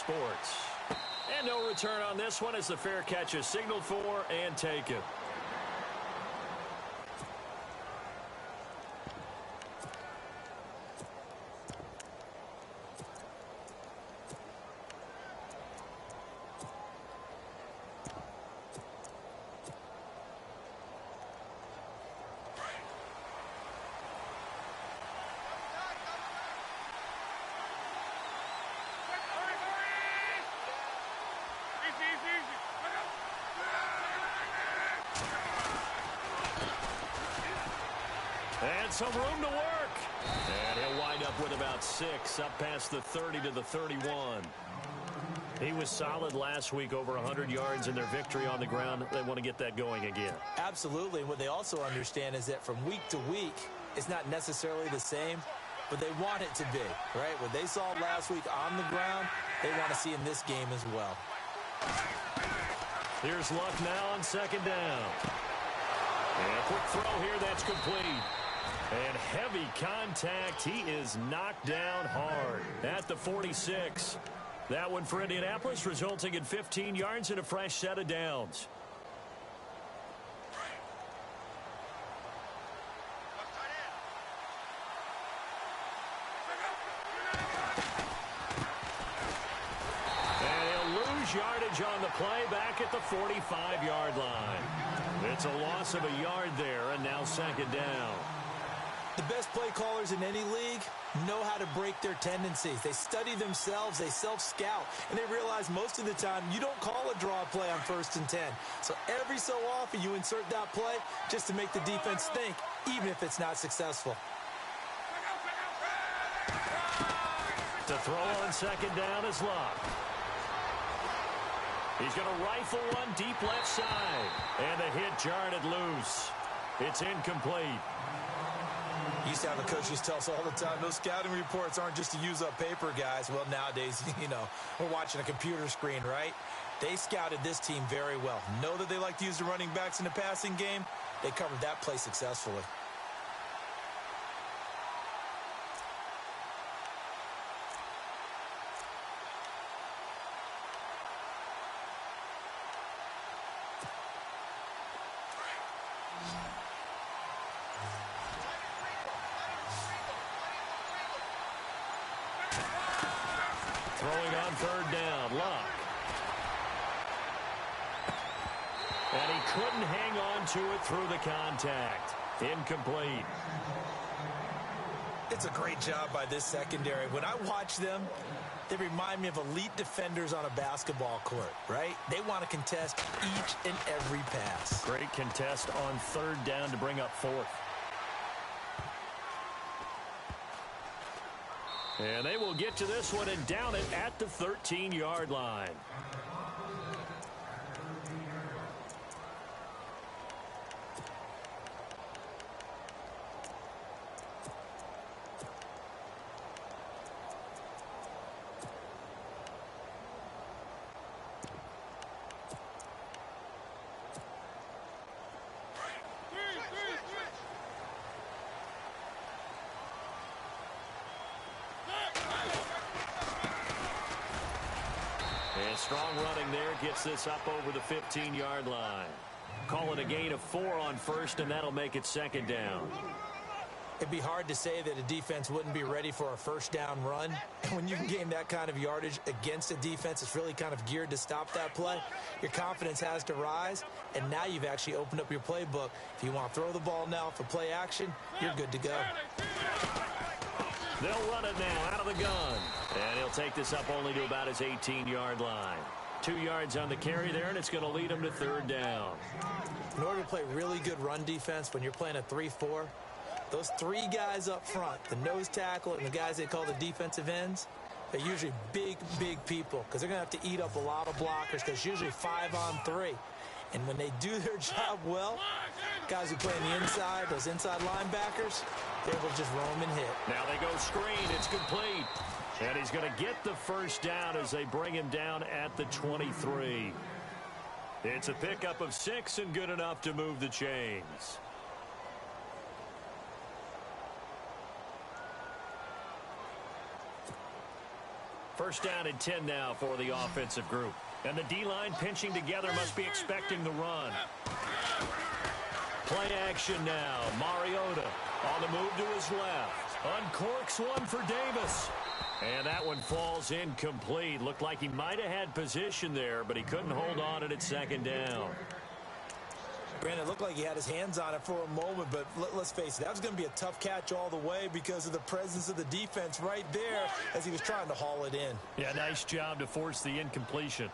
Sports. And no return on this one as the fair catch is signaled for and taken. And some room to work. And he'll wind up with about 6, up past the 30 to the 31. He was solid last week, over 100 yards in their victory on the ground. They want to get that going again. Absolutely. And what they also understand is that from week to week, it's not necessarily the same, but they want it to be, right? What they saw last week on the ground, they want to see in this game as well. Here's Luck now on second down. And a quick throw here that's complete. And heavy contact. He is knocked down hard at the 46. That one for Indianapolis, resulting in 15 yards and a fresh set of downs. And he'll lose yardage on the play back at the 45-yard line. It's a loss of a yard there, and now second down. The best play callers in any league know how to break their tendencies. They study themselves, they self-scout, and they realize most of the time you don't call a draw play on 1st and 10. So every so often you insert that play just to make the defense think, even if it's not successful. To throw on second down is Luck. He's going to rifle one deep left side. And the hit jarred it loose. It's incomplete. Used to have the coaches tell us all the time, those scouting reports aren't just to use up paper, guys. Well, nowadays, we're watching a computer screen, right? They scouted this team very well. Know that they like to use the running backs in the passing game. They covered that play successfully. Throwing on third down, Luck. And he couldn't hang on to it through the contact. Incomplete. It's a great job by this secondary. When I watch them, they remind me of elite defenders on a basketball court, right? They want to contest each and every pass. Great contest on third down to bring up 4th. And they will get to this one and down it at the 13-yard line. And strong running there gets this up over the 15-yard line. Call it a gain of 4 on first, and that'll make it second down. It'd be hard to say that a defense wouldn't be ready for a first down run. And when you can gain that kind of yardage against a defense that's really kind of geared to stop that play, your confidence has to rise. And now you've actually opened up your playbook. If you want to throw the ball now for play action, you're good to go. They'll run it now out of the gun. And he'll take this up only to about his 18-yard line. 2 yards on the carry there, and it's going to lead him to third down. In order to play really good run defense when you're playing a 3-4, those 3 guys up front, the nose tackle and the guys they call the defensive ends, they're usually big, big people because they're going to have to eat up a lot of blockers because it's usually 5 on 3. And when they do their job well, guys who play on the inside, those inside linebackers, they're able to just roam and hit. Now they go screen. It's complete. And he's going to get the first down as they bring him down at the 23. It's a pickup of 6 and good enough to move the chains. First down and 10 now for the offensive group. And the D-line pinching together must be expecting the run. Play action now. Mariota on the move to his left. Uncorks one for Davis. And that one falls incomplete. Looked like he might have had position there, but he couldn't hold on at second down. Brandon, it looked like he had his hands on it for a moment, but let's face it, that was going to be a tough catch all the way because of the presence of the defense right there as he was trying to haul it in. Yeah, nice job to force the incompletion.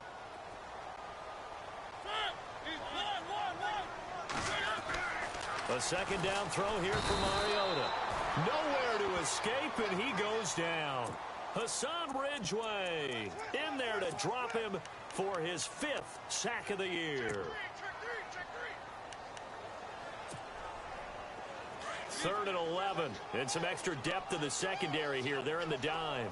A second down throw here for Mariota. Nowhere to escape, and he goes down. Hassan Ridgeway in there to drop him for his 5th sack of the year. 3rd and 11, and some extra depth in the secondary here. They're in the dime.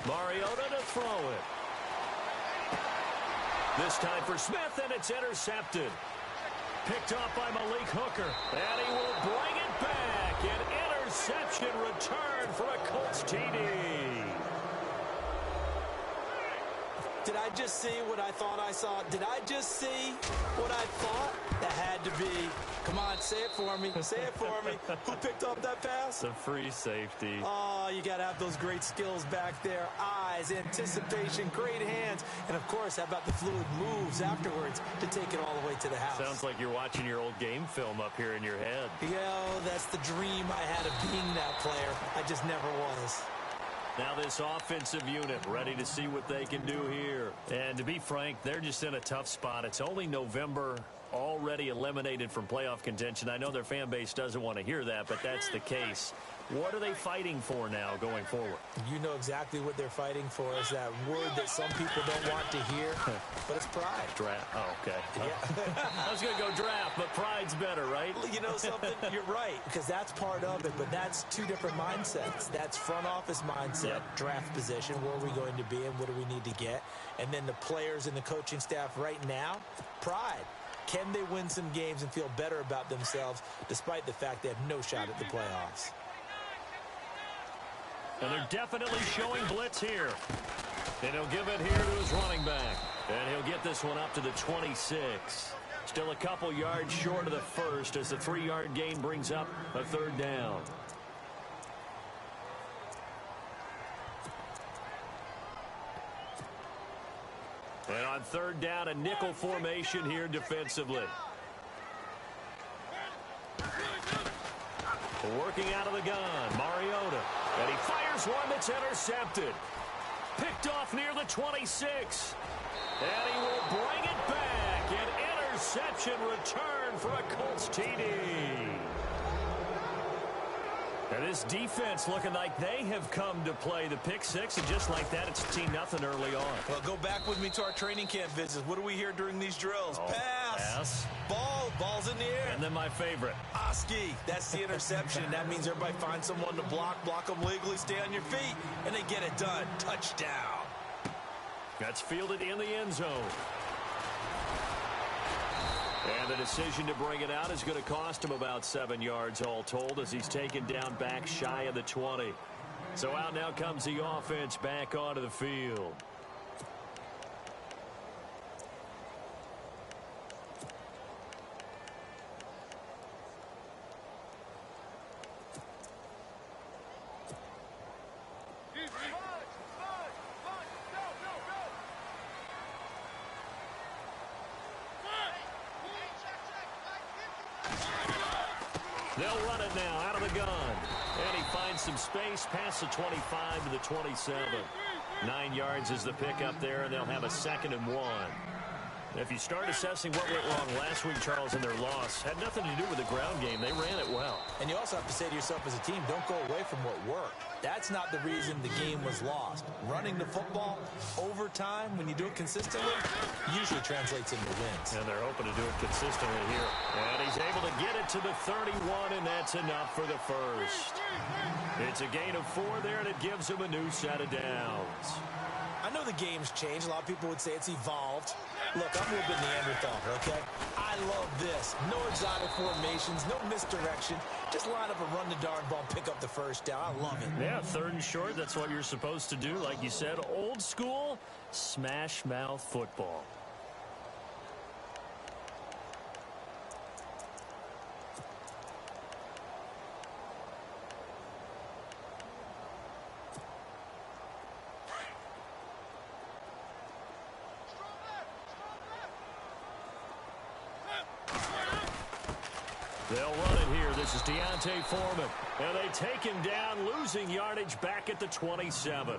Mariota to throw it. This time for Smith, and it's intercepted. Picked off by Malik Hooker, and he will bring it back. An interception return for a Colts TD. Did I just see what I thought I saw? Did I just see what I thought? That had to be. Come on, say it for me. Say it for me. Who picked up that pass? The free safety. Oh, you got to have those great skills back there. Eyes, anticipation, great hands. And, of course, how about the fluid moves afterwards to take it all the way to the house? Sounds like you're watching your old game film up here in your head. Yeah, that's the dream I had of being that player. I just never was. Now this offensive unit ready to see what they can do here. And to be frank, they're just in a tough spot. It's only November, already eliminated from playoff contention. I know their fan base doesn't want to hear that, but that's the case. What are they fighting for now going forward? You know exactly what they're fighting for is that word that some people don't want to hear, but it's pride. Draft. Oh, okay. Yeah. I was going to go draft, but pride's better, right? You know something? You're right, because that's part of it, but that's two different mindsets. That's front office mindset, draft position, where are we going to be and what do we need to get? And then the players and the coaching staff right now, pride. Can they win some games and feel better about themselves despite the fact they have no shot at the playoffs? And they're definitely showing blitz here. And he'll give it here to his running back. And he'll get this one up to the 26. Still a couple yards short of the first as the 3-yard gain brings up a 3rd down. And on 3rd down, a nickel formation here defensively. Working out of the gun, Mariota. And he fires one that's intercepted. Picked off near the 26. And he will bring it back. An interception return for a Colts TD. And this defense looking like they have come to play the pick six, and just like that, it's 10-0 early on. Well, go back with me to our training camp visits. What do we hear during these drills? Oh, pass. Ball's in the air. And then my favorite. Oski, that's the interception. That means everybody finds someone to block them legally, stay on your feet, and they get it done. Touchdown. That's fielded in the end zone. And the decision to bring it out is going to cost him about 7 yards all told as he's taken down back shy of the 20. So out now comes the offense back onto the field. They'll run it now out of the gun. And he finds some space past the 25 to the 27. 9 yards is the pickup there, and they'll have a 2nd and 1. If you start assessing what went wrong last week, Charles, in their loss, had nothing to do with the ground game. They ran it well. And you also have to say to yourself as a team, don't go away from what worked. That's not the reason the game was lost. Running the football over time, when you do it consistently, usually translates into wins. And they're hoping to do it consistently here. And he's able to get it to the 31, and that's enough for the first. It's a gain of 4 there, and it gives him a new set of downs. I know the game's changed. A lot of people would say it's evolved. Look, I'm a little bit Neanderthal, okay? I love this. No exotic formations, no misdirection. Just line up and run the darn ball, pick up the first down. I love it. Yeah, 3rd and short, that's what you're supposed to do. Like you said, old school, smash mouth football. They'll run it here. This is Deontay Foreman. And they take him down, losing yardage back at the 27.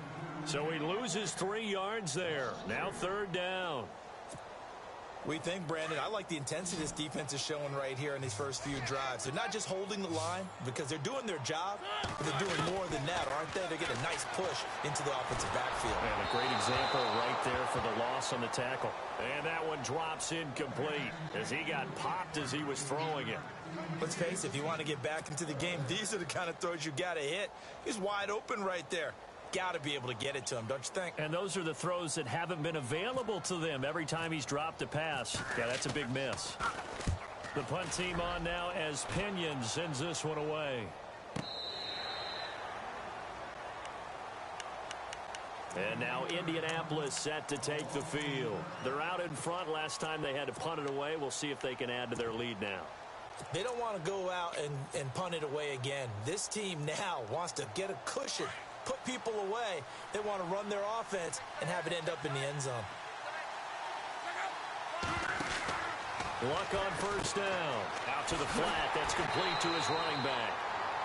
So he loses 3 yards there. Now 3rd down. We think, Brandon, I like the intensity this defense is showing right here in these first few drives. They're not just holding the line because they're doing their job, but they're doing more than that, aren't they? They're getting a nice push into the offensive backfield. And a great example right there for the loss on the tackle. And that one drops incomplete as he got popped as he was throwing it. Let's face it, if you want to get back into the game, these are the kind of throws you got to hit. He's wide open right there. Got to be able to get it to him, don't you think? And those are the throws that haven't been available to them every time he's dropped a pass. Yeah, that's a big miss. The punt team on now as Pinion sends this one away. And now Indianapolis set to take the field. They're out in front. Last time they had to punt it away. We'll see if they can add to their lead now. They don't want to go out and punt it away again. This team now wants to get a cushion, put people away. They want to run their offense and have it end up in the end zone. Luck on 1st down. Out to the flat. That's complete to his running back.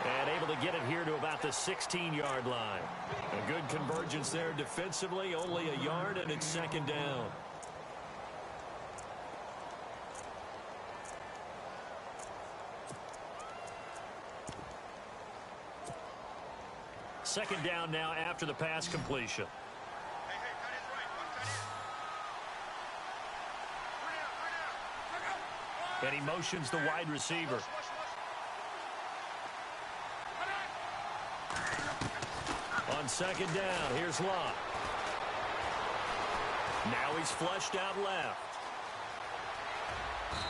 And able to get it here to about the 16-yard line. A good convergence there defensively. Only a yard, and it's 2nd down. Second down now after the pass completion. And he motions the wide receiver. On 2nd down, here's Locke. Now he's flushed out left.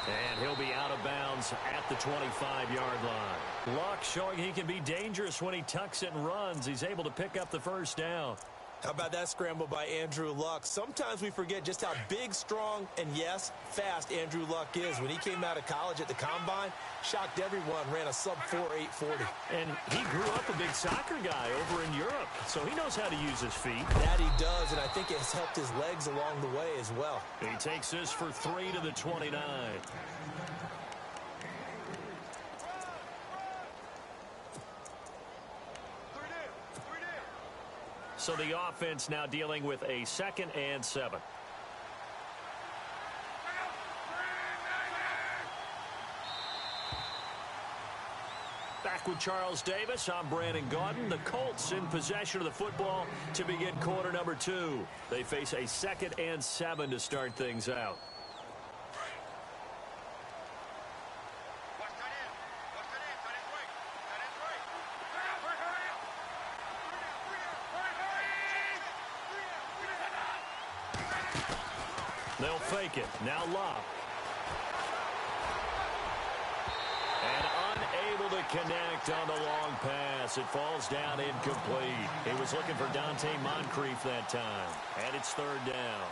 And he'll be out of bounds at the 25-yard line. Luck showing he can be dangerous when he tucks it and runs. He's able to pick up the 1st down. How about that scramble by Andrew Luck? Sometimes we forget just how big, strong, and, yes, fast Andrew Luck is. When he came out of college at the Combine, shocked everyone, ran a sub-4 840. And he grew up a big soccer guy over in Europe, so he knows how to use his feet. That he does, and I think it has helped his legs along the way as well. He takes this for 3 to the 29. So the offense now dealing with a 2nd and 7. Back with Charles Davis, I'm Brandon Gaudin. The Colts in possession of the football to begin quarter number 2. They face a 2nd and 7 to start things out. They'll fake it. Now Locke. And unable to connect on the long pass. It falls down incomplete. He was looking for Dante Moncrief that time. And it's 3rd down.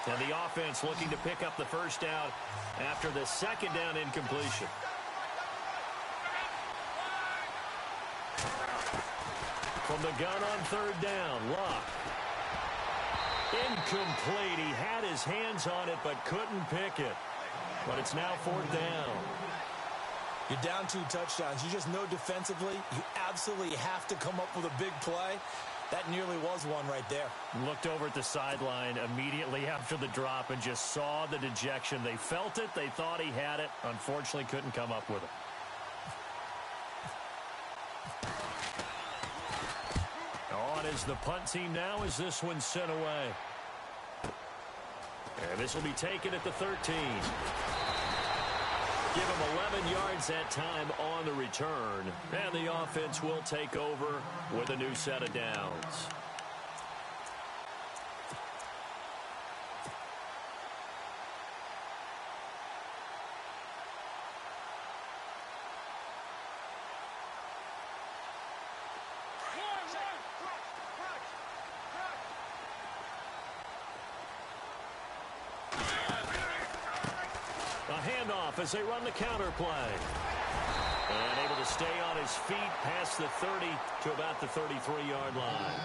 And the offense looking to pick up the 1st down after the 2nd down incompletion. From the gun on 3rd down, Locke. Incomplete. He had his hands on it but couldn't pick it. But it's now 4th down. You're down 2 touchdowns. You just know defensively you absolutely have to come up with a big play. That nearly was one right there. Looked over at the sideline immediately after the drop and just saw the dejection. They felt it. They thought he had it. Unfortunately, couldn't come up with it. On is the punt team now as this one's sent away. And this will be taken at the 13. Give him 11 yards that time on the return. And the offense will take over with a new set of downs. Handoff as they run the counter play. And able to stay on his feet past the 30 to about the 33-yard line.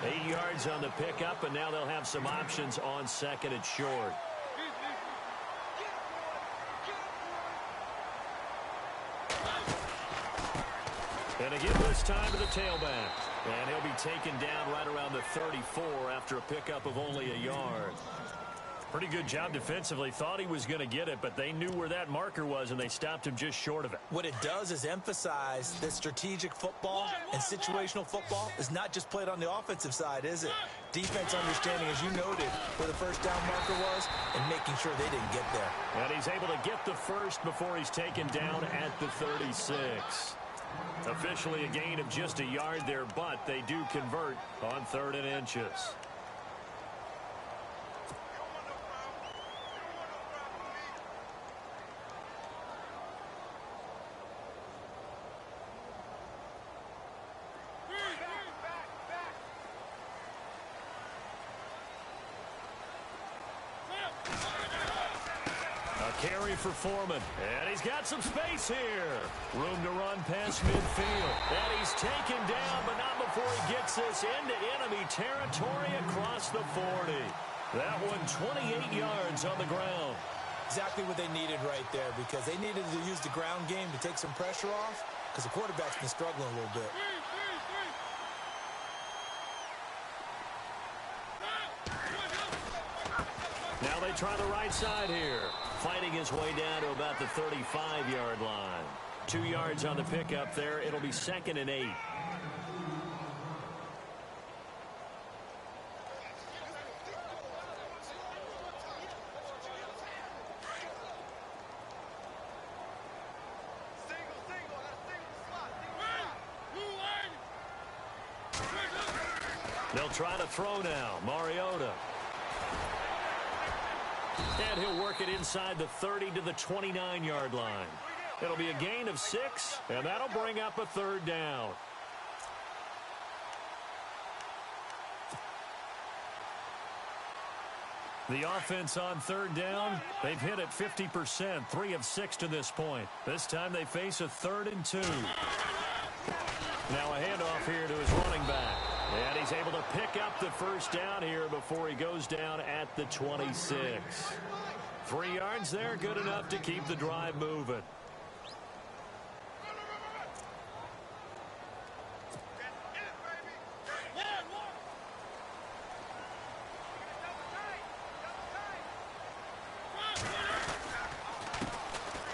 8 yards on the pickup, and now they'll have some options on second and short. And again this time to the tailback. And he'll be taken down right around the 34 after a pickup of only a yard. Pretty good job defensively. Thought he was going to get it, but they knew where that marker was, and they stopped him just short of it. What it does is emphasize that strategic football and situational football is not just played on the offensive side, is it? Defense understanding, as you noted, where the first down marker was and making sure they didn't get there. And he's able to get the first before he's taken down at the 36. Officially a gain of just a yard there, but they do convert on 3rd and inches. Carry for Foreman. And he's got some space here. Room to run past midfield. And he's taken down, but not before he gets this into enemy territory across the 40. That one 28 yards on the ground. Exactly what they needed right there, because they needed to use the ground game to take some pressure off, because the quarterback's been struggling a little bit. Now they try the right side here. Fighting his way down to about the 35-yard line. 2 yards on the pickup there. It'll be 2nd and 8. They'll try to throw now. Mariota. And he'll work it inside the 30 to the 29-yard line. It'll be a gain of 6, and that'll bring up a 3rd down. The offense on 3rd down, they've hit it 50%, 3 of 6 to this point. This time they face a 3rd and 2. Now a handoff here to his running back. And he's able to pick up the first down here before he goes down at the 26. 3 yards there, good enough to keep the drive moving.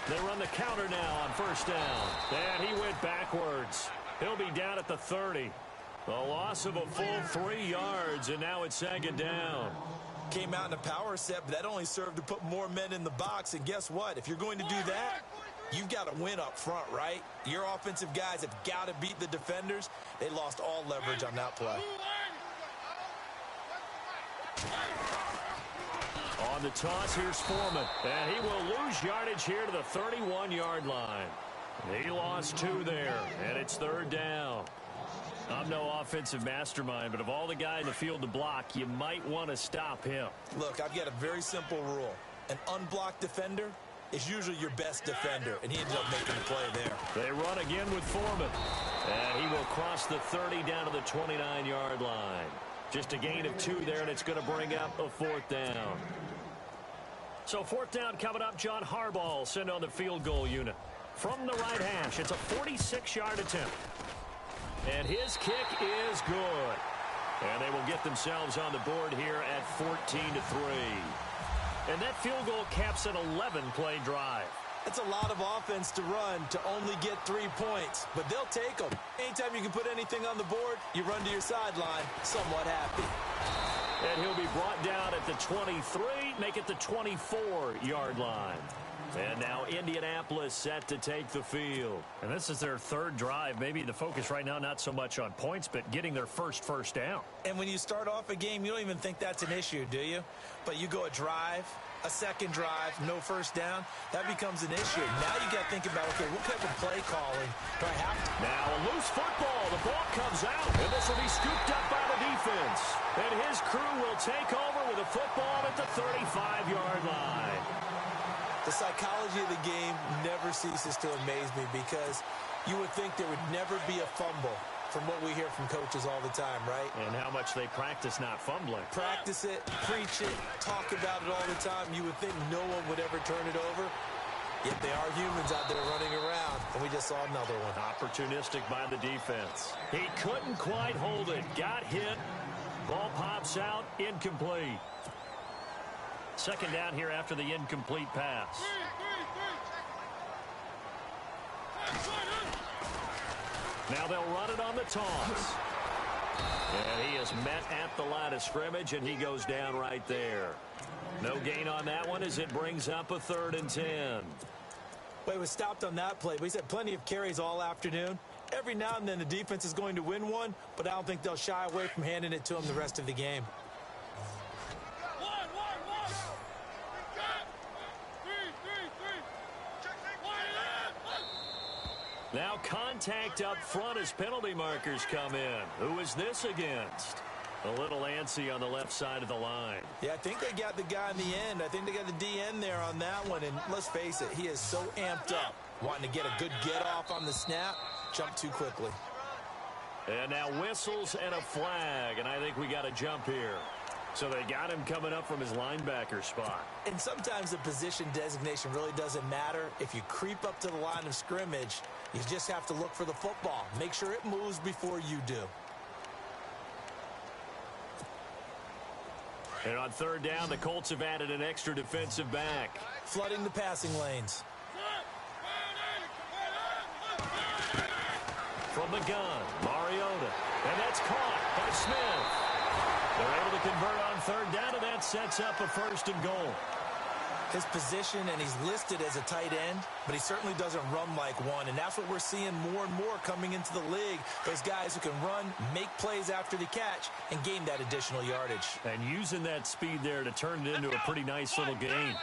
They run the counter now on 1st down. And he went backwards. He'll be down at the 30. A loss of a full 3 yards, and now it's 2nd down. Came out in a power set, but that only served to put more men in the box. And guess what? If you're going to do that, you've got to win up front, right? Your offensive guys have got to beat the defenders. They lost all leverage on that play. On the toss, here's Foreman. And he will lose yardage here to the 31-yard line. He lost 2 there, and it's 3rd down. I'm no offensive mastermind, but of all the guys in the field to block, you might want to stop him. Look, I've got a very simple rule. An unblocked defender is usually your best defender, and he ended up making the play there. They run again with Foreman. And he will cross the 30 down to the 29-yard line. Just a gain of 2 there, and it's going to bring up a 4th down. So 4th down coming up. John Harbaugh will send on the field goal unit. From the right hash, it's a 46-yard attempt. And his kick is good. And they will get themselves on the board here at 14-3. And that field goal caps an 11-play drive. It's a lot of offense to run to only get 3 points, but they'll take them. Anytime you can put anything on the board, you run to your sideline somewhat happy. And he'll be brought down at the 23, make it the 24-yard line. And now Indianapolis set to take the field. And this is their third drive. Maybe the focus right now not so much on points, but getting their first down. And when you start off a game, you don't even think that's an issue, do you? But you go a drive, a second drive, no first down, that becomes an issue. Now you got to think about, okay, what type of play calling do I have to? Now a loose football. The ball comes out, and this will be scooped up by the defense. And his crew will take over with a football at the 35-yard line. The psychology of the game never ceases to amaze me because you would think there would never be a fumble from what we hear from coaches all the time, right? And how much they practice not fumbling. Practice it, preach it, talk about it all the time. You would think no one would ever turn it over. Yet they are humans out there running around, and we just saw another one. Opportunistic by the defense. He couldn't quite hold it. Got hit. Ball pops out. Incomplete. Second down here after the incomplete pass. Now they'll run it on the toss. And he is met at the line of scrimmage, and he goes down right there. No gain on that one as it brings up a 3rd and 10. Well, he was stopped on that play, but he's had plenty of carries all afternoon. Every now and then the defense is going to win one, but I don't think they'll shy away from handing it to him the rest of the game. Now contact up front as penalty markers come in. Who is this against? A little antsy on the left side of the line. Yeah, I think they got the guy in the end. I think they got the DN there on that one. And let's face it, he is so amped up, wanting to get a good get-off on the snap, jump too quickly. And now whistles and a flag, and I think we got a jump here. So they got him coming up from his linebacker spot. And sometimes the position designation really doesn't matter. If you creep up to the line of scrimmage, you just have to look for the football. Make sure it moves before you do. And on 3rd down, the Colts have added an extra defensive back. Flooding the passing lanes. From the gun, Mariota. And that's caught by Smith. They're able to convert on 3rd down, and that sets up a 1st and goal. His position, and he's listed as a tight end, but he certainly doesn't run like one, and that's what we're seeing more and more coming into the league. Those guys who can run, make plays after the catch, and gain that additional yardage. And using that speed there to turn it into a pretty nice little gain.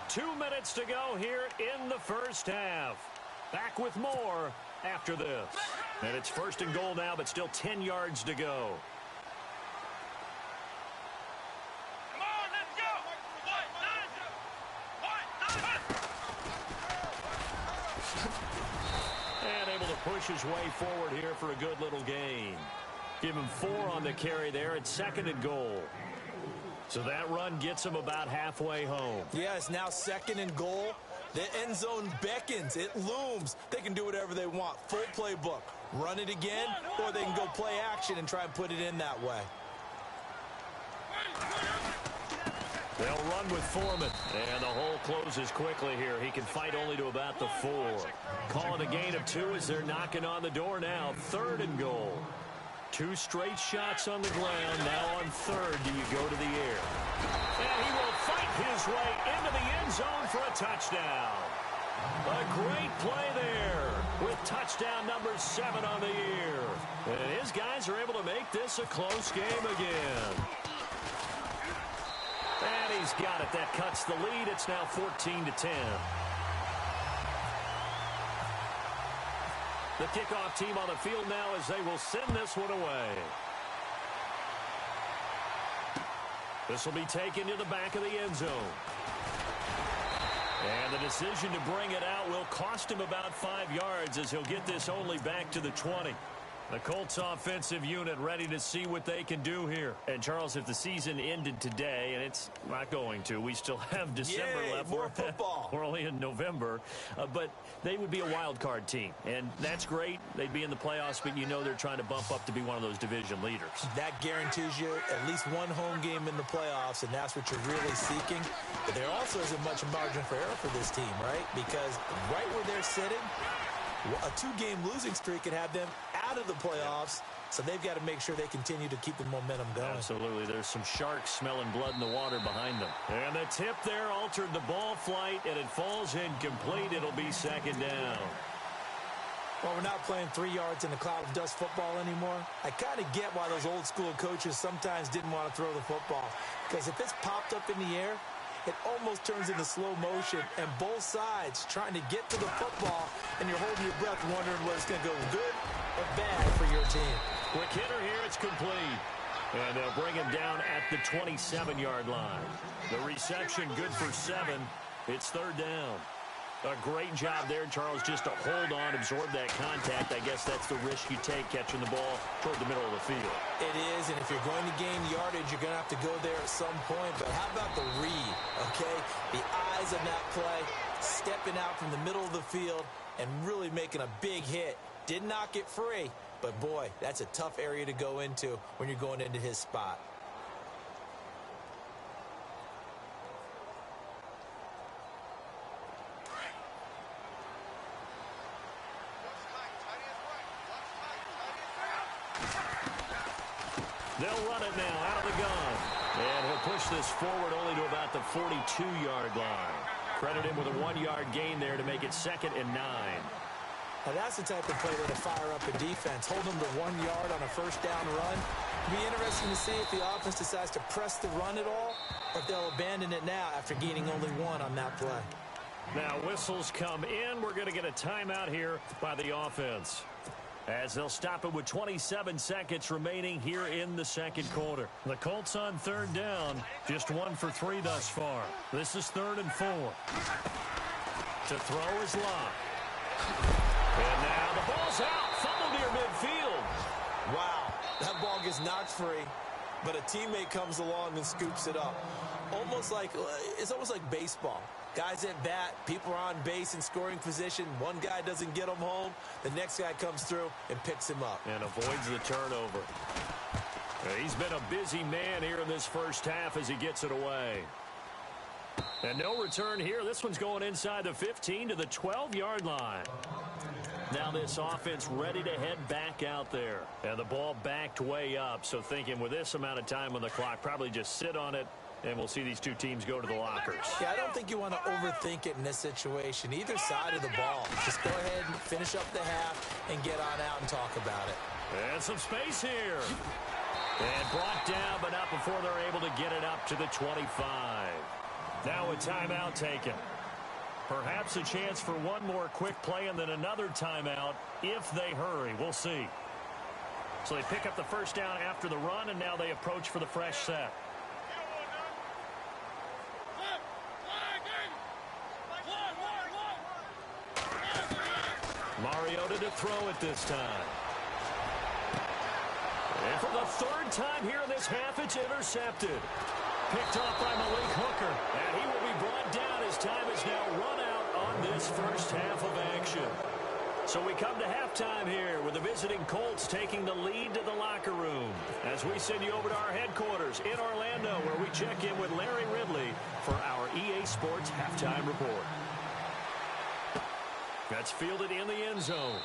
Two minutes to go here in the first half. Back with more after this. And it's 1st and goal now, but still 10 yards to go. Come on, let's go. And able to push his way forward here for a good little gain. Give him 4 on the carry there. It's 2nd and goal. So that run gets him about halfway home. Yeah, it's now 2nd and goal. The end zone beckons. It looms. They can do whatever they want. Full playbook. Run it again, or they can go play action and try and put it in that way. They'll run with Foreman. And the hole closes quickly here. He can fight only to about the 4. Calling a gain of 2 as they're knocking on the door now. 3rd and goal. 2 straight shots on the ground. Now on 3rd, do you go to the air? And he will fight his way into the end zone for a touchdown. A great play there with touchdown number 7 on the year. And his guys are able to make this a close game again. And he's got it. That cuts the lead. It's now 14-10. The kickoff team on the field now as they will send this one away. This will be taken to the back of the end zone. And the decision to bring it out will cost him about 5 yards as he'll get this only back to the 20. The Colts offensive unit ready to see what they can do here. And, Charles, if the season ended today, and it's not going to, we still have December left. More football. We're only in November. But they would be a wild card team. And that's great. They'd be in the playoffs, but you know they're trying to bump up to be one of those division leaders. That guarantees you at least one home game in the playoffs, and that's what you're really seeking. But there also isn't much margin for error for this team, right? Because right where they're sitting, a two-game losing streak could have them out of the playoffs, so they've got to make sure they continue to keep the momentum going. Absolutely. There's some sharks smelling blood in the water behind them. And the tip there altered the ball flight, and it falls incomplete. It'll be second down. Well, we're not playing 3 yards in a cloud of dust football anymore. I kind of get why those old-school coaches sometimes didn't want to throw the football, because if it's popped up in the air, it almost turns into slow motion, and both sides trying to get to the football, and you're holding your breath wondering whether it's going to go good or bad for your team. Quick hitter here, it's complete. And they'll bring him down at the 27-yard line. The reception good for 7. It's third down. A great job there, Charles, just to hold on, absorb that contact. I guess that's the risk you take catching the ball toward the middle of the field. It is, and if you're going to gain yardage, you're going to have to go there at some point. But how about the read, okay? The eyes on that play, stepping out from the middle of the field and really making a big hit. Did not get free, but, boy, that's a tough area to go into when you're going into his spot. They'll run it now out of the gun. And he'll push this forward only to about the 42-yard line. Credit him with a 1-yard gain there to make it 2nd and 9. Now that's the type of play that'll fire up a defense. Hold them to 1 yard on a first down run. It'll be interesting to see if the offense decides to press the run at all, or if they'll abandon it now after gaining only 1 on that play. Now whistles come in. We're going to get a timeout here by the offense, as they'll stop it with 27 seconds remaining here in the second quarter. The Colts on third down, just 1 for 3 thus far. This is 3rd and 4. To throw is Locke. And now the ball's out, fumbled near midfield. Wow, that ball gets knocked free, but a teammate comes along and scoops it up. It's almost like baseball. Guys at bat, people are on base in scoring position. One guy doesn't get him home. The next guy comes through and picks him up. And avoids the turnover. He's been a busy man here in this first half as he gets it away. And no return here. This one's going inside the 15 to the 12-yard line. Now this offense ready to head back out there. And the ball backed way up. So thinking with this amount of time on the clock, probably just sit on it. And we'll see these two teams go to the lockers. Yeah, I don't think you want to overthink it in this situation. Either side of the ball. Just go ahead and finish up the half and get on out and talk about it. And some space here. And brought down, but not before they're able to get it up to the 25. Now a timeout taken. Perhaps a chance for one more quick play and then another timeout if they hurry. We'll see. So they pick up the first down after the run, and now they approach for the fresh set. Mariota to throw it this time. And for the 3rd time here in this half, it's intercepted. Picked off by Malik Hooker. And he will be brought down as time is now run out on this first half of action. So we come to halftime here with the visiting Colts taking the lead to the locker room as we send you over to our headquarters in Orlando, where we check in with Larry Ridley for our EA Sports Halftime Report. That's fielded in the end zone.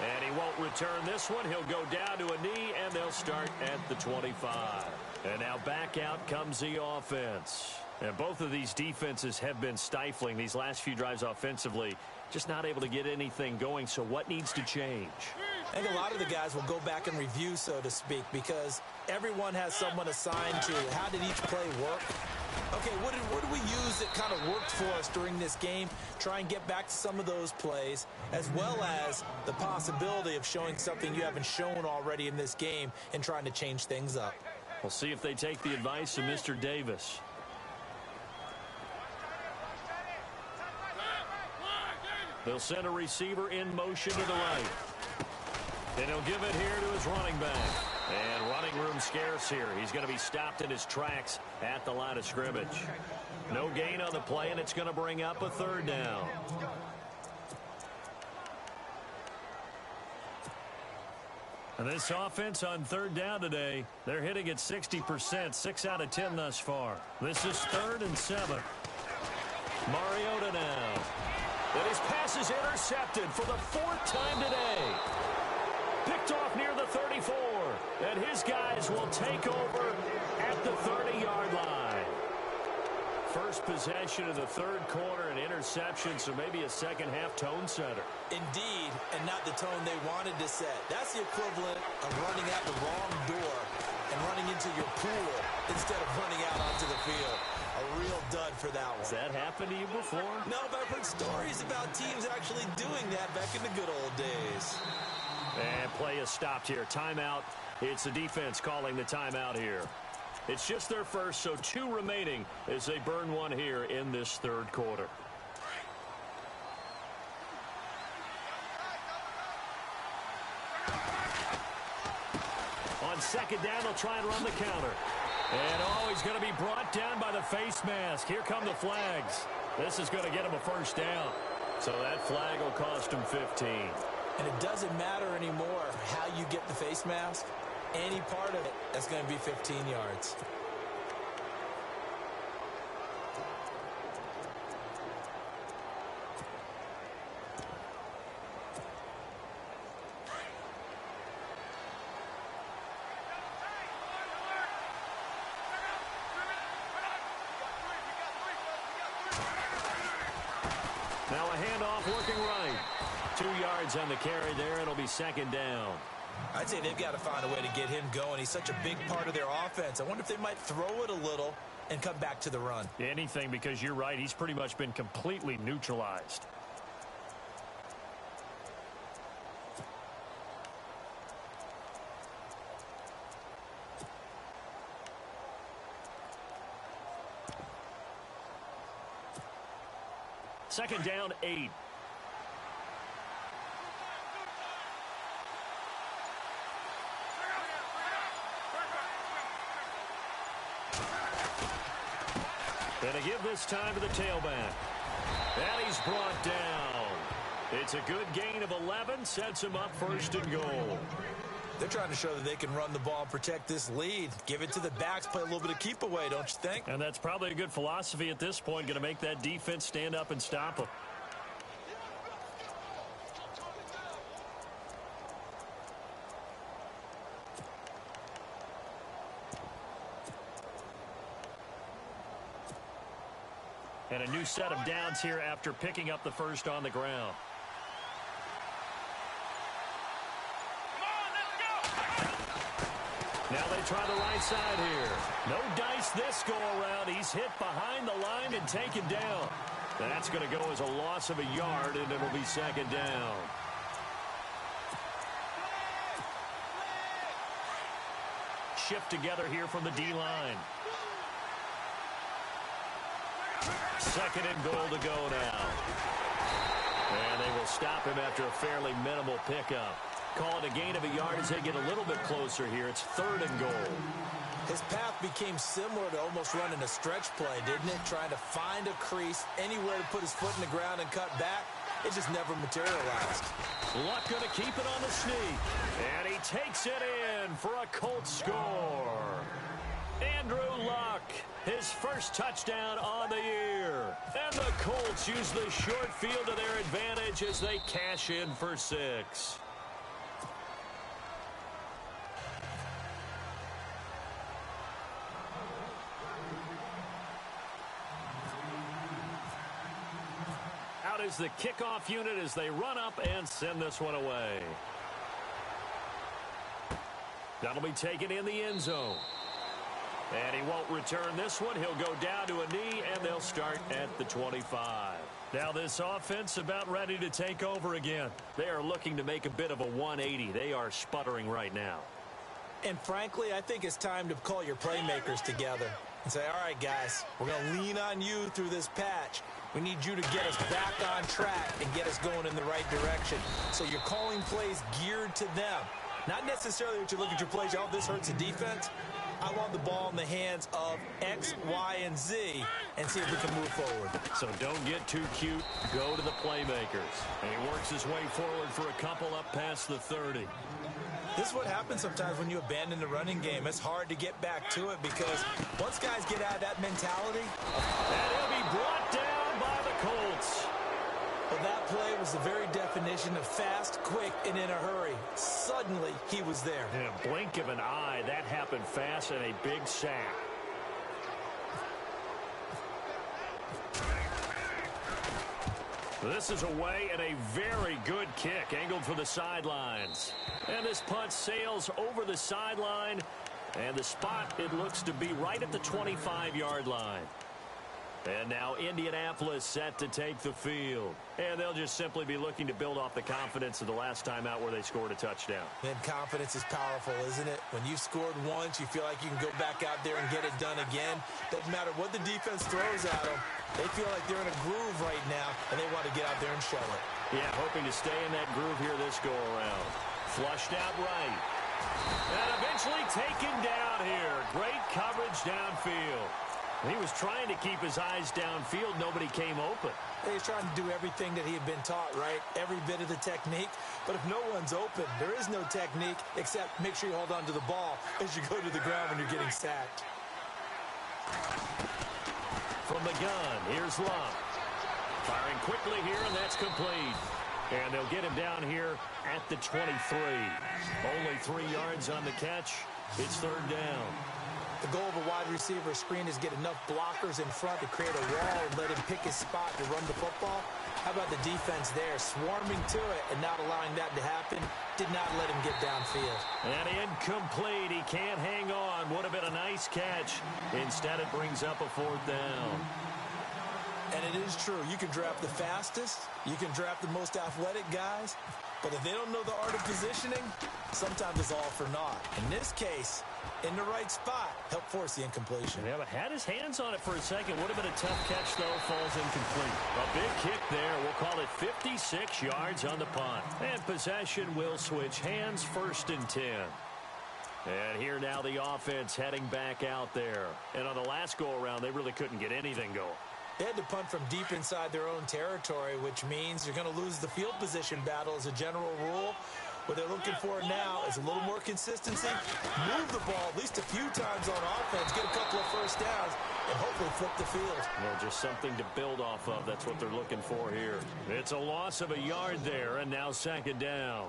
And he won't return this one. He'll go down to a knee, and they'll start at the 25. And now back out comes the offense. And both of these defenses have been stifling these last few drives offensively. Just not able to get anything going. So what needs to change? I think a lot of the guys will go back and review, so to speak, because everyone has someone assigned to how did each play work. Okay, what did we use that kind of worked for us during this game? Try and get back to some of those plays, as well as the possibility of showing something you haven't shown already in this game and trying to change things up. We'll see if they take the advice of Mr. Davis. They'll send a receiver in motion to the right. And he'll give it here to his running back. And running room scarce here. He's going to be stopped in his tracks at the line of scrimmage. No gain on the play, and it's going to bring up a third down. And this offense on third down today, they're hitting at 60%, 6 out of 10 thus far. This is 3rd and 7. Mariota now. And his pass is intercepted for the 4th time today. Picked off near the 34. And his guys will take over at the 30-yard line. First possession of the third quarter, an interception, so maybe a second-half tone setter. Indeed, and not the tone they wanted to set. That's the equivalent of running out the wrong door and running into your pool instead of running out onto the field. A real dud for that one. Has that happened to you before? No, but I've heard stories about teams actually doing that back in the good old days. And play is stopped here. Timeout. It's the defense calling the timeout here. It's just their first, so 2 remaining as they burn one here in this third quarter. On second down, they'll try and run the counter. And he's going to be brought down by the face mask. Here come the flags. This is going to get him a first down. So that flag will cost him 15. And it doesn't matter anymore how you get the face mask. Any part of it, that's going to be 15 yards. Now a handoff working right. 2 yards on the carry there. It'll be second down. I'd say they've got to find a way to get him going. He's such a big part of their offense. I wonder if they might throw it a little and come back to the run. Anything, because you're right. He's pretty much been completely neutralized. Second down, 8. And to give this time to the tailback. And he's brought down. It's a good gain of 11. Sets him up first and goal. They're trying to show that they can run the ball and protect this lead. Give it to the backs, play a little bit of keep away, don't you think? And that's probably a good philosophy at this point. Going to make that defense stand up and stop them. And a new set of downs here after picking up the first on the ground. Now they try the right side here. No dice this go around. He's hit behind the line and taken down. That's going to go as a loss of a yard, and it'll be second down. Shift together here from the D-line. Second and goal to go now. And they will stop him after a fairly minimal pickup. Call it a gain of a yard as they get a little bit closer here. It's third and goal. His path became similar to almost running a stretch play, didn't it? Trying to find a crease, anywhere to put his foot in the ground and cut back. It just never materialized. Luck going to keep it on the sneak. And he takes it in for a Colts score. Andrew Luck, his first touchdown on the year. And the Colts use the short field to their advantage as they cash in for 6. Out is the kickoff unit as they run up and send this one away. That'll be taken in the end zone. And he won't return this one. He'll go down to a knee, and they'll start at the 25. Now this offense about ready to take over again. They are looking to make a bit of a 180. They are sputtering right now. And frankly, I think it's time to call your playmakers together and say, all right, guys, we're going to lean on you through this patch. We need you to get us back on track and get us going in the right direction. So you're calling plays geared to them. Not necessarily that you look at your plays, oh, this hurts the defense. I want the ball in the hands of X, Y, and Z and see if we can move forward. So don't get too cute. Go to the playmakers. And he works his way forward for a couple up past the 30. This is what happens sometimes when you abandon the running game. It's hard to get back to it because once guys get out of that mentality. And he'll be brought down by the Colts. Well, that play was the very definition of fast, quick, and in a hurry. Suddenly, he was there. In a blink of an eye, that happened fast and a big sack. This is away and a very good kick angled for the sidelines. And this punt sails over the sideline. And the spot, it looks to be right at the 25-yard line. And now Indianapolis set to take the field. And they'll just simply be looking to build off the confidence of the last time out where they scored a touchdown. And confidence is powerful, isn't it? When you've scored once, you feel like you can go back out there and get it done again. Doesn't matter what the defense throws at them. They feel like they're in a groove right now, and they want to get out there and show it. Yeah, hoping to stay in that groove here this go-around. Flushed out right. And eventually taken down here. Great coverage downfield. He was trying to keep his eyes downfield. Nobody came open. He's trying to do everything that he had been taught, right? Every bit of the technique. But if no one's open, there is no technique except make sure you hold on to the ball as you go to the ground when you're getting sacked. From the gun, here's Love. Firing quickly here, and that's complete. And they'll get him down here at the 23. Only 3 yards on the catch. It's third down. The goal of a wide receiver screen is get enough blockers in front to create a wall and let him pick his spot to run the football. How about the defense there, swarming to it and not allowing that to happen? Did not let him get downfield. And incomplete. He can't hang on. Would have been a nice catch. Instead, it brings up a fourth down. And it is true. You can draft the fastest. You can draft the most athletic guys. But if they don't know the art of positioning, sometimes it's all for naught. In this case, in the right spot, help force the incompletion. Yeah, but had his hands on it for a second. Would have been a tough catch, though. Falls incomplete. A big kick there. We'll call it 56 yards on the punt. And possession will switch hands, 1st and 10. And here now the offense heading back out there. And on the last go-around, they really couldn't get anything going. They had to punt from deep inside their own territory, which means you're going to lose the field position battle as a general rule. What they're looking for now is a little more consistency, move the ball at least a few times on offense, get a couple of first downs, and hopefully flip the field. Well, just something to build off of. That's what they're looking for here. It's a loss of a yard there, and now 2nd down.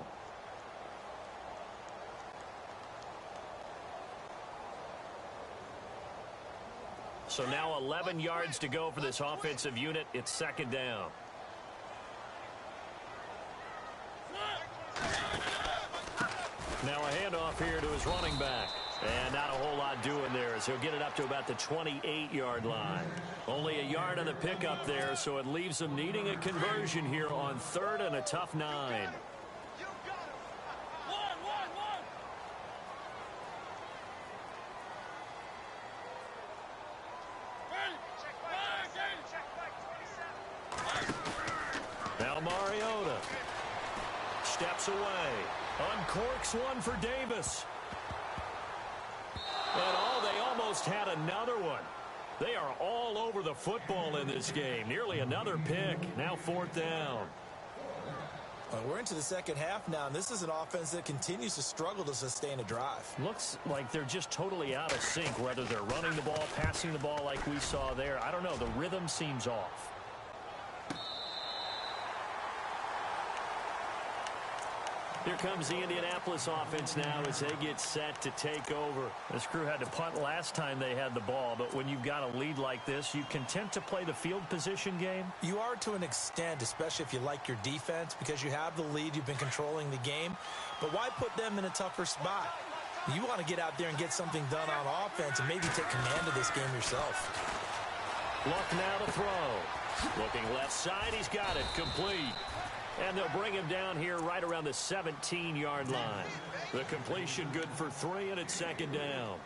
So now 11 yards to go for this offensive unit. It's 2nd down. Now a handoff here to his running back. And not a whole lot doing there as he'll get it up to about the 28-yard line. Only a yard on the pickup there, so it leaves him needing a conversion here on 3rd and a tough 9. Now Mariota steps away. Uncorks one for Davis. And they almost had another one. They are all over the football in this game. Nearly another pick. Now 4th down. Well, we're into the second half now, and this is an offense that continues to struggle to sustain a drive. Looks like they're just totally out of sync, whether they're running the ball, passing the ball like we saw there. I don't know. The rhythm seems off. Here comes the Indianapolis offense now as they get set to take over. This crew had to punt last time they had the ball, but when you've got a lead like this, you content to play the field position game? You are to an extent, especially if you like your defense, because you have the lead, you've been controlling the game. But why put them in a tougher spot? You want to get out there and get something done on offense and maybe take command of this game yourself. Luck now to throw. Looking left side, he's got it. Complete. And they'll bring him down here right around the 17-yard line. The completion good for 3, and it's 2nd down.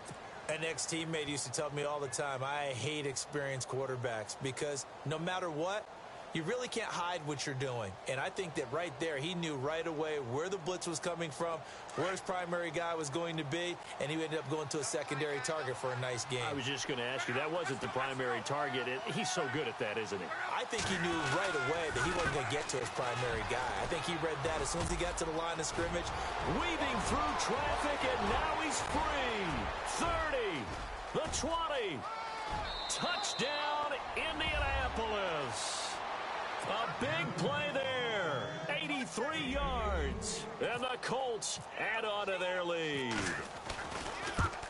An ex-teammate used to tell me all the time, I hate experienced quarterbacks because no matter what, you really can't hide what you're doing. And I think that right there, he knew right away where the blitz was coming from, where his primary guy was going to be, and he ended up going to a secondary target for a nice game. I was just going to ask you, that wasn't the primary target. He's so good at that, isn't he? I think he knew right away that he wasn't going to get to his primary guy. I think he read that as soon as he got to the line of scrimmage. Weaving through traffic, and now he's free. 30, the 20. Touchdown, Indianapolis. A big play there. 83 yards. And the Colts add on to their lead.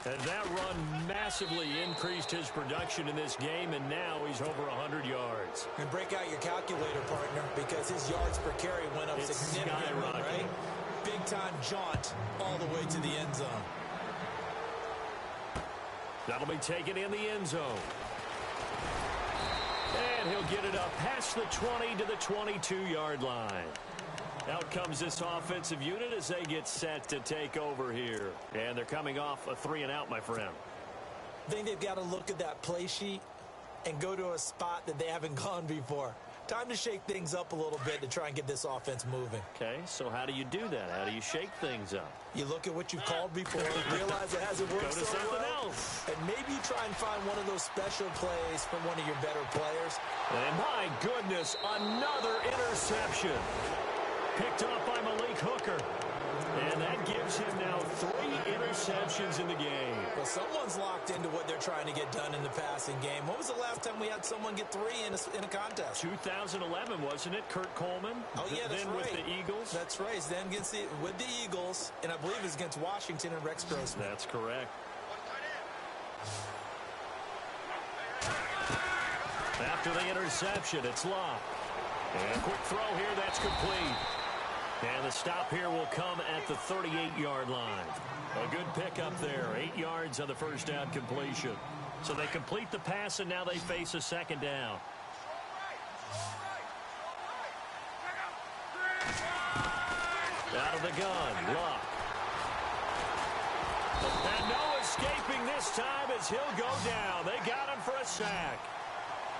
And that run massively increased his production in this game, and now he's over 100 yards. And break out your calculator, partner, because his yards per carry went up significantly, right? Big-time jaunt all the way to the end zone. That'll be taken in the end zone. And he'll get it up past the 20 to the 22-yard line. Out comes this offensive unit as they get set to take over here. And they're coming off a 3-and-out, my friend. I think they've got to look at that play sheet and go to a spot that they haven't gone before. Time to shake things up a little bit to try and get this offense moving. Okay, so how do you do that? How do you shake things up? You look at what you've called before, realize it hasn't worked Go to so something well, else. and maybe you try and find one of those special plays from one of your better players. And my goodness, another interception. Picked off by Malik Hooker. And that gives him now 3 interceptions in the game. Well, someone's locked into what they're trying to get done in the passing game. When was the last time we had someone get 3 in a contest? 2011, wasn't it? Kurt Coleman? Oh, yeah, that's then right. with the Eagles? That's right. Then with the Eagles, and I believe it's against Washington and Rex Grossman. That's correct. After the interception, it's Locke. And a quick throw here, that's complete. And the stop here will come at the 38-yard line. A good pickup there, 8 yards on the first down completion. So they complete the pass, and now they face a second down. Out of the gun, Locke. And no escaping this time as he'll go down. They got him for a sack.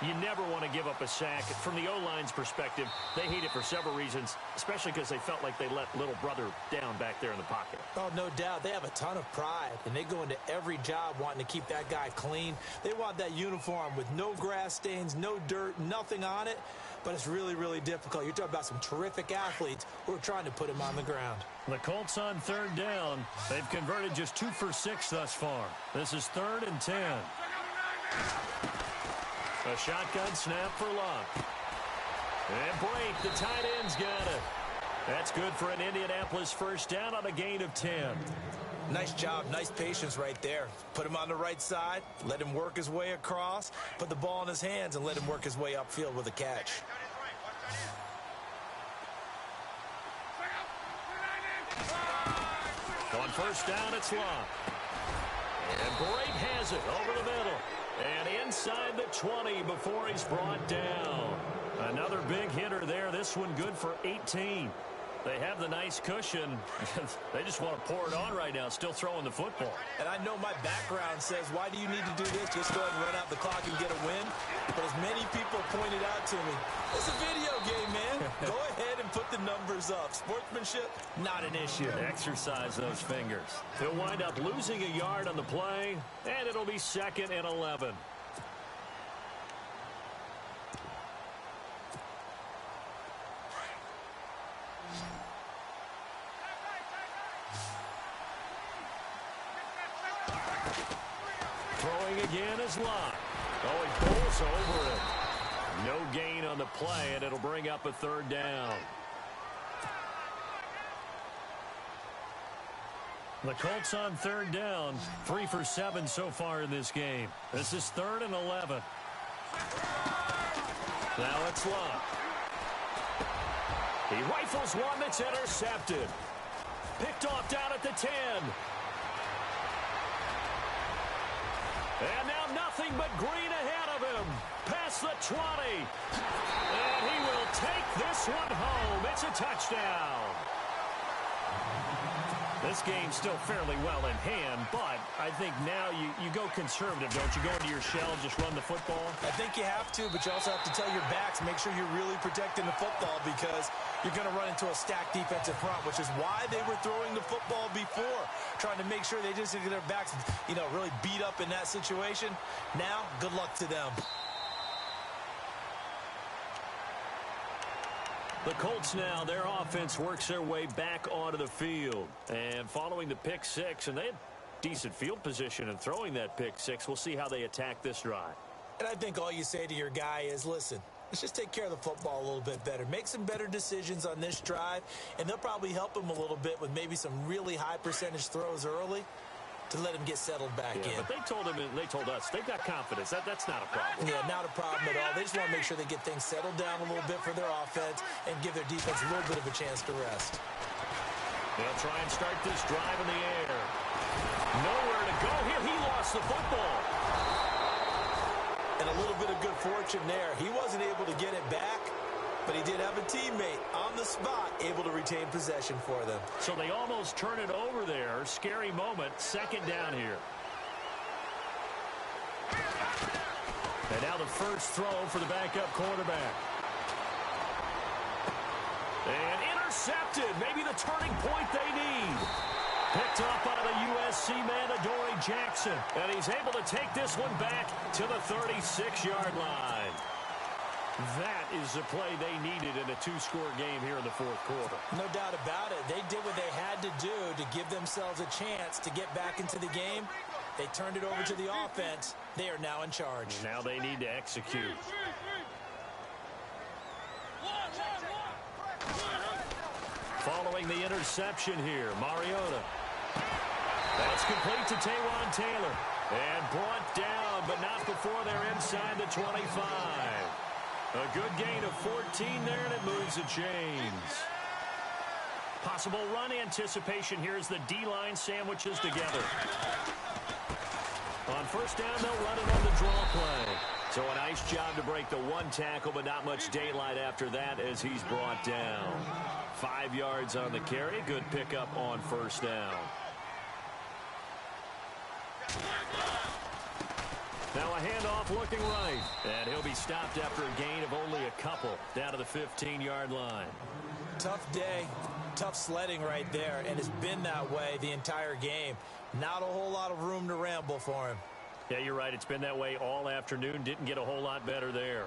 You never want to give up a sack. From the O-line's perspective, they hate it for several reasons, especially because they felt like they let little brother down back there in the pocket. Oh, no doubt. They have a ton of pride, and they go into every job wanting to keep that guy clean. They want that uniform with no grass stains, no dirt, nothing on it, but it's really, really difficult. You're talking about some terrific athletes who are trying to put him on the ground. The Colts on third down. They've converted just 2 for 6 thus far. This is 3rd and 10. A shotgun snap for Locke. And Brake, the tight end's got it. That's good for an Indianapolis first down on a gain of 10. Nice job, nice patience right there. Put him on the right side, let him work his way across, put the ball in his hands, and let him work his way upfield with a catch. On first down, it's Locke. And Brake has it over the middle. And inside the 20 before he's brought down. Another big hitter there. This one good for 18. They have the nice cushion. They just want to pour it on right now, still throwing the football. And I know my background says, why do you need to do this? Just go ahead and run out the clock and get a win. But as many people pointed out to me, it's a video game, man. Go ahead and put the numbers up. Sportsmanship, not an issue. Exercise those fingers. He'll wind up losing a yard on the play, and it'll be 2nd and 11. Throwing again is Locke. Oh, he pulls over it. No gain on the play, and it'll bring up a 3rd down. The Colts on 3rd down, 3 for 7 so far in this game. This is 3rd and 11. Now it's Locke. He rifles one that's intercepted. Picked off down at the 10. And now nothing but green ahead of him. Past the 20. And he will take this one home. It's a touchdown. This game's still fairly well in hand, but I think now you go conservative, don't you? Go into your shell, just run the football? I think you have to, but you also have to tell your backs, make sure you're really protecting the football because you're going to run into a stacked defensive front, which is why they were throwing the football before, trying to make sure they just get their backs, really beat up in that situation. Now, good luck to them. The Colts now, their offense works their way back onto the field. And following the pick six, and they had decent field position in throwing that pick six. We'll see how they attack this drive. And I think all you say to your guy is, listen, let's just take care of the football a little bit better. Make some better decisions on this drive, and they'll probably help him a little bit with maybe some really high percentage throws early to let him get settled back in. But they told us they've got confidence. That's not a problem. Yeah, not a problem at all. They just want to make sure they get things settled down a little bit for their offense and give their defense a little bit of a chance to rest. They'll try and start this drive in the air. Nowhere to go here. He lost the football. And a little bit of good fortune there. He wasn't able to get it back, but he did have a teammate on the spot able to retain possession for them. So they almost turn it over there. Scary moment. Second down here. And now the first throw for the backup quarterback. And intercepted. Maybe the turning point they need. Picked up by the USC man, Adoree Jackson. And he's able to take this one back to the 36-yard line. That is the play they needed in a two-score game here in the fourth quarter. No doubt about it. They did what they had to do to give themselves a chance to get back into the game. They turned it over to the offense. They are now in charge. Now they need to execute. Following the interception here, Mariota. That's complete to Taywan Taylor. And brought down, but not before they're inside the 25. A good gain of 14 there, and it moves the chains. Possible run anticipation here as the D-line sandwiches together. On first down, they'll run it on the draw play. So a nice job to break the one tackle, but not much daylight after that as he's brought down. 5 yards on the carry. Good pickup on first down. Now a handoff looking right. And he'll be stopped after a gain of only a couple down to the 15-yard line. Tough day, tough sledding right there, and it's been that way the entire game. Not a whole lot of room to ramble for him. Yeah, you're right. It's been that way all afternoon. Didn't get a whole lot better there.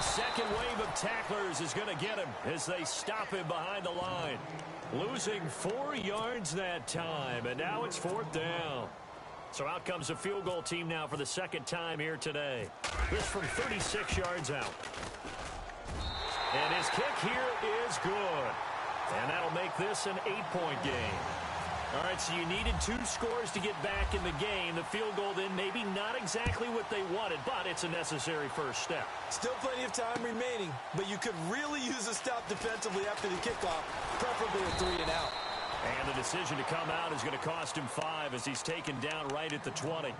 Second wave of tacklers is going to get him as they stop him behind the line. Losing 4 yards that time, and now it's fourth down. So out comes the field goal team now for the second time here today. This from 36 yards out. And his kick here is good. And that'll make this an 8-point game. All right, so you needed 2 scores to get back in the game. The field goal then maybe not exactly what they wanted, but it's a necessary first step. Still plenty of time remaining, but you could really use a stop defensively after the kickoff, preferably a 3 and out. And the decision to come out is going to cost him 5 as he's taken down right at the 20.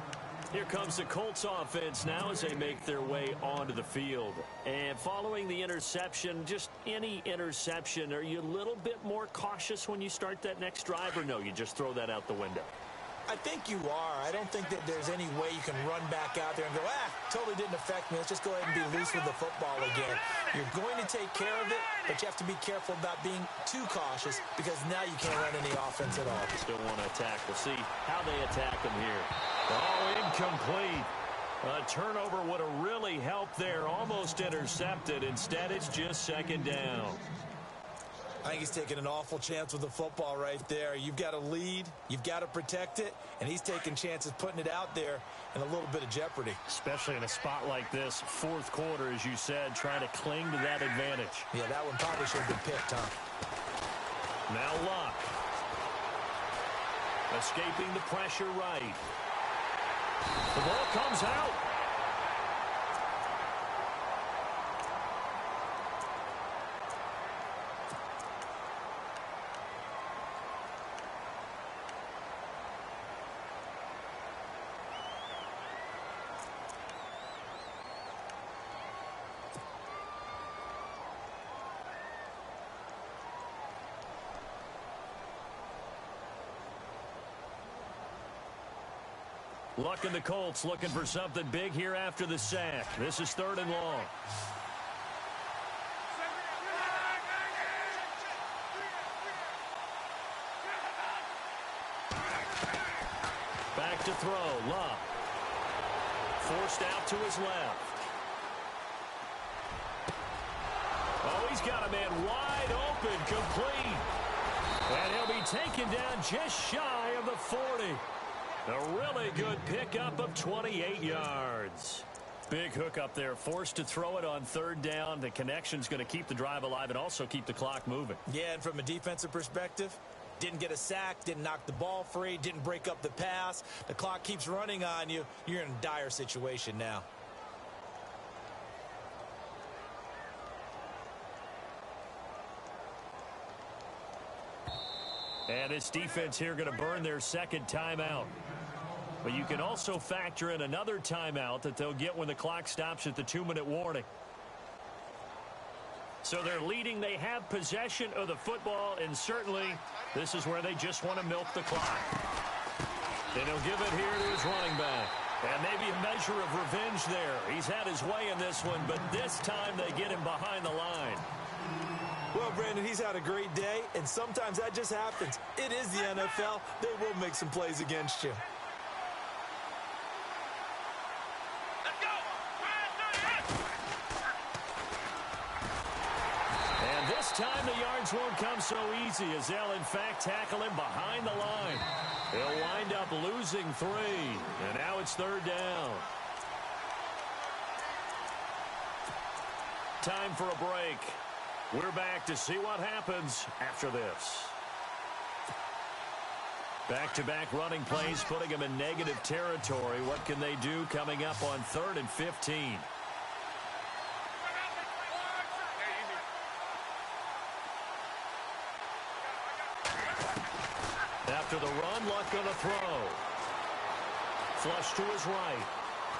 Here comes the Colts offense now as they make their way onto the field. And following the interception, just any interception, are you a little bit more cautious when you start that next drive, or no, you just throw that out the window? I think you are. I don't think that there's any way you can run back out there and go, totally didn't affect me. Let's just go ahead and be loose with the football again. You're going to take care of it, but you have to be careful about being too cautious because now you can't run any offense at all. Still want to attack. We'll see how they attack them here. Oh, incomplete. A turnover would have really helped there. Almost intercepted. Instead, it's just second down. I think he's taking an awful chance with the football right there. You've got to lead, you've got to protect it, and he's taking chances putting it out there in a little bit of jeopardy. Especially in a spot like this, fourth quarter, as you said, trying to cling to that advantage. Yeah, that one probably should have been picked, huh? Now Luck. Escaping the pressure right. The ball comes out. Luck and the Colts looking for something big here after the sack. This is 3rd and long. Back to throw. Luck. Forced out to his left. Oh, he's got a man wide open, complete. And he'll be taken down just shy of the 40. A really good pickup of 28 yards. Big hook up there, forced to throw it on 3rd down. The connection's going to keep the drive alive and also keep the clock moving. Yeah, and from a defensive perspective, didn't get a sack, didn't knock the ball free, didn't break up the pass. The clock keeps running on you. You're in a dire situation now. And this defense here going to burn their 2nd timeout. But you can also factor in another timeout that they'll get when the clock stops at the 2-minute warning. So they're leading. They have possession of the football, and certainly this is where they just want to milk the clock. And he'll give it here to his running back. And maybe a measure of revenge there. He's had his way in this one, but this time they get him behind the line. Well, Brandon, he's had a great day, and sometimes that just happens. It is the NFL. They will make some plays against you. Let's go. And this time the yards won't come so easy as they'll, in fact, tackle him behind the line. He'll wind up losing 3, and now it's 3rd down. Time for a break. We're back to see what happens after this. Back-to-back running plays, putting them in negative territory. What can they do coming up on 3rd and 15? After the run, Luck going to throw. Flush to his right.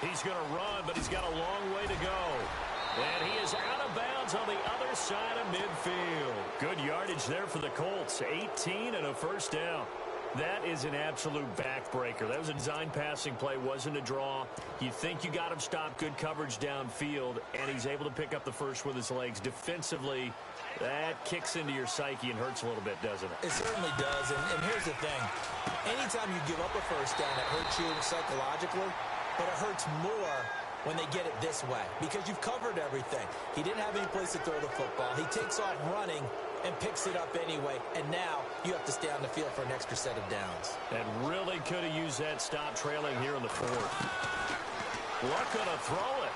He's going to run, but he's got a long way to go. And he is out of bounds on the other side of midfield. Good yardage there for the Colts. 18 and a 1st down. That is an absolute backbreaker. That was a design passing play, wasn't a draw. You think you got him stopped, good coverage downfield, and he's able to pick up the first with his legs. Defensively, that kicks into your psyche and hurts a little bit, doesn't it? It certainly does, and here's the thing. Anytime you give up a 1st down, it hurts you psychologically, but it hurts more when they get it this way because you've covered everything. He didn't have any place to throw the football. He takes off running and picks it up anyway, and now you have to stay on the field for an extra set of downs. And really could have used that stop trailing here in the 4th. Luck gonna throw it.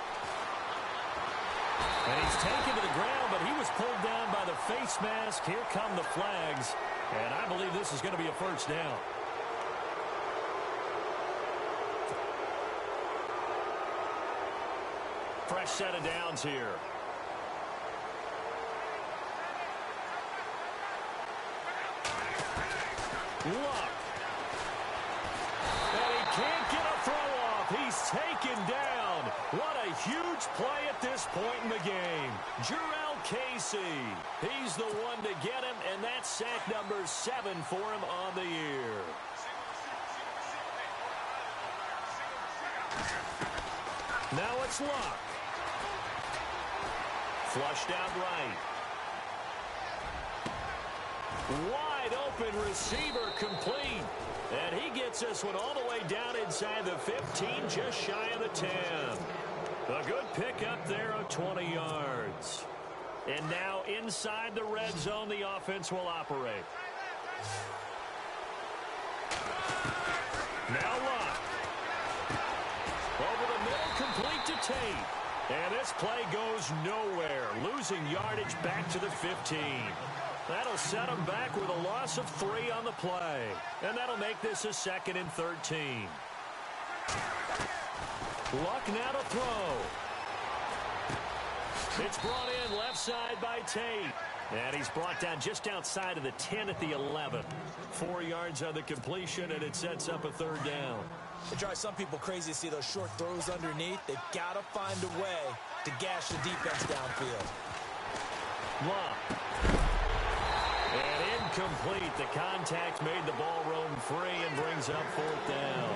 And he's taken to the ground, but he was pulled down by the face mask. Here come the flags, and I believe this is going to be a 1st down. Fresh set of downs here. Luck. And he can't get a throw off. He's taken down. What a huge play at this point in the game. Jurrell Casey. He's the one to get him, and that's sack number 7 for him on the year. Now it's Luck. Flushed out right. Wide open receiver complete. And he gets this one all the way down inside the 15, just shy of the 10. A good pickup there of 20 yards. And now inside the red zone, the offense will operate. Now Luck. Over the middle, complete to Tate. And this play goes nowhere. Losing yardage back to the 15. That'll set him back with a loss of 3 on the play. And that'll make this a 2nd and 13. Luck now to throw. It's brought in left side by Tate. And he's brought down just outside of the 10 at the 11. 4 yards on the completion, and it sets up a 3rd down. It drives some people crazy to see those short throws underneath. They've got to find a way to gash the defense downfield. Luck. And incomplete. The contact made the ball roam free and brings up 4th down.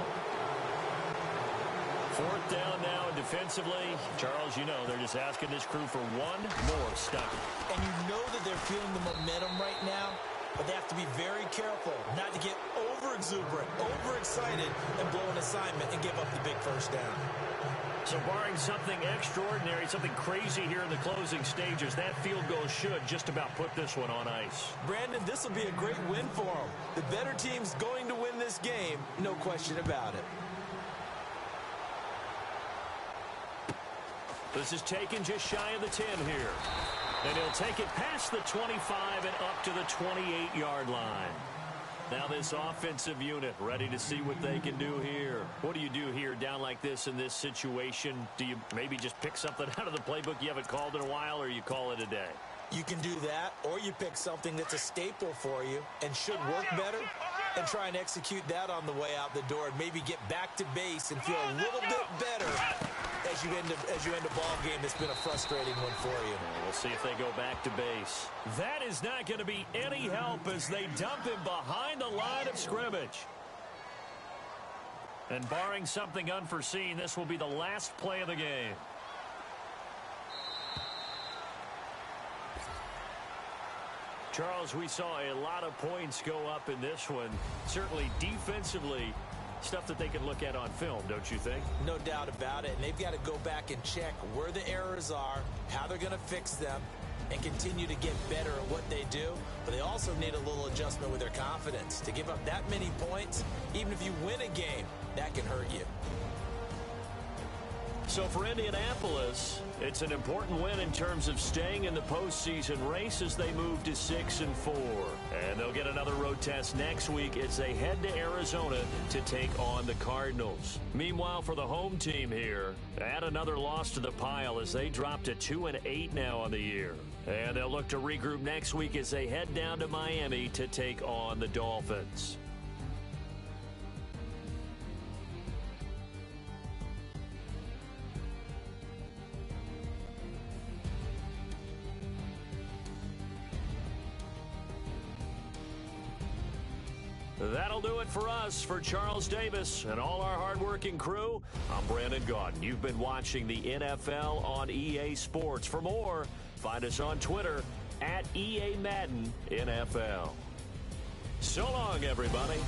Fourth down now, and defensively, Charles, you know, they're just asking this crew for one more stop. And you know that they're feeling the momentum right now, but they have to be very careful not to get over-exuberant, over-excited, and blow an assignment and give up the big first down. So barring something extraordinary, something crazy here in the closing stages, that field goal should just about put this one on ice. Brandon, this will be a great win for them. The better team's going to win this game, no question about it. This is taken just shy of the 10 here. And he'll take it past the 25 and up to the 28-yard line. Now this offensive unit ready to see what they can do here. What do you do here down like this in this situation? Do you maybe just pick something out of the playbook you haven't called in a while, or you call it a day? You can do that, or you pick something that's a staple for you and should work better and try and execute that on the way out the door and maybe get back to base and feel a little bit better as you end a ball game that's been a frustrating one for you. We'll see if they go back to base. That is not going to be any help as they dump him behind the line of scrimmage. And barring something unforeseen, this will be the last play of the game. Charles, we saw a lot of points go up in this one. Certainly defensively, stuff that they can look at on film, don't you think? No doubt about it. And they've got to go back and check where the errors are, how they're going to fix them, and continue to get better at what they do. But they also need a little adjustment with their confidence. To give up that many points, even if you win a game, that can hurt you. So for Indianapolis, it's an important win in terms of staying in the postseason race as they move to 6-4. And they'll get another road test next week as they head to Arizona to take on the Cardinals. Meanwhile, for the home team here, add another loss to the pile as they drop to 2-8 now on the year. And they'll look to regroup next week as they head down to Miami to take on the Dolphins. That'll do it for us. For Charles Davis and all our hardworking crew, I'm Brandon Gaudin. You've been watching the NFL on EA Sports. For more, find us on Twitter at EA Madden NFL. So long, everybody.